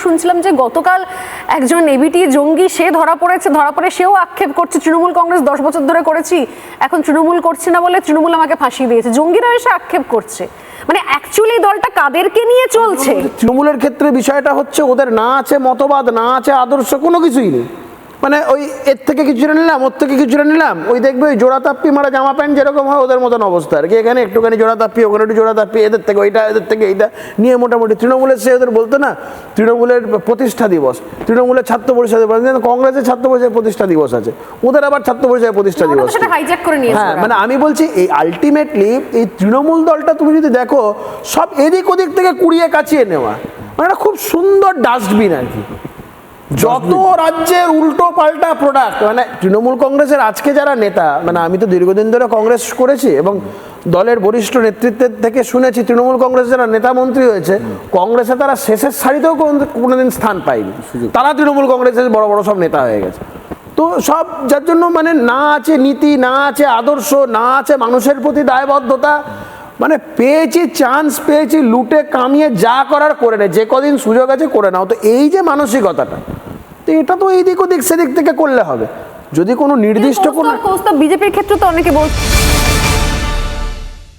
শুনছিলাম যে গতকাল একজন এবিটি জঙ্গি সে ধরা পড়ে সেও আক্ষেপ করছে তৃণমূল কংগ্রেস 10 বছর ধরে করেছি, এখন তৃণমূল করছে না বলে তৃণমূল আমাকে ফাঁসিয়ে দিয়েছে। জঙ্গিরা এসে আক্ষেপ করছে, মানে অ্যাকচুয়ালি দলটা কাদেরকে নিয়ে চলছে? তৃণমূলের ক্ষেত্রে বিষয়টা হচ্ছে ওদের না আছে মতবাদ, না আছে আদর্শ, কোনো কিছুই নেই। মানে ওই এর থেকে কিছুটা নিলাম, ওর থেকে কিছুটা নিলাম, ওই দেখবে ওই জোড়া তাপ্পি মারা জামা প্যান্ট যেরকম হয় ওদের মতন অবস্থা আর কি। এখানে একটুখানি জোড়া তাপ্পি, ওখানে একটু জোড়া তাপ্পি, এদের থেকে ওইটা, এদের থেকে এইটা নিয়ে মোটামুটি তৃণমূলের সে ওদের বলতো না তৃণমূলের প্রতিষ্ঠা দিবস, তৃণমূলের ছাত্র পরিষদ দিবস, কংগ্রেসের ছাত্র পরিষদের প্রতিষ্ঠা দিবস আছে, ওদের আবার ছাত্র পরিষদের প্রতিষ্ঠা দিবস। হ্যাঁ, মানে আমি বলছি এই আলটিমেটলি এই তৃণমূল দলটা তুমি যদি দেখো সব এদিক ওদিক থেকে কুড়িয়ে কাছিয়ে নেওয়া, মানে একটা খুব সুন্দর ডাস্টবিন আর কি। যত রাজ্যের উল্টো পাল্টা প্রোডাক্ট, মানে তৃণমূল কংগ্রেসের আজকে যারা নেতা, মানে আমি তো দীর্ঘদিন ধরে কংগ্রেস করেছি এবং দলের বরিষ্ঠ নেতৃত্বের থেকে শুনেছি তৃণমূল কংগ্রেস যারা নেতা মন্ত্রী হয়েছে কংগ্রেসে তারা শেষের সারিতেও কোনোদিন স্থান পায়নি, তারা তৃণমূল কংগ্রেসের বড় বড় সব নেতা হয়ে গেছে। তো সব যার জন্য মানে না আছে নীতি, না আছে আদর্শ, না আছে মানুষের প্রতি দায়বদ্ধতা, মানে পেয়েছি চান্স, পেয়েছি লুটে কামিয়ে যা করার করে নেয়, যে কদিন সুযোগ আছে করে নাও। তো এই যে মানসিকতাটা, তো এটা তো এইদিক ওদিক সেদিক থেকে করলে হবে, যদি কোনো নির্দিষ্ট কোনো বিজেপির ক্ষেত্রে তো অনেকে বলছে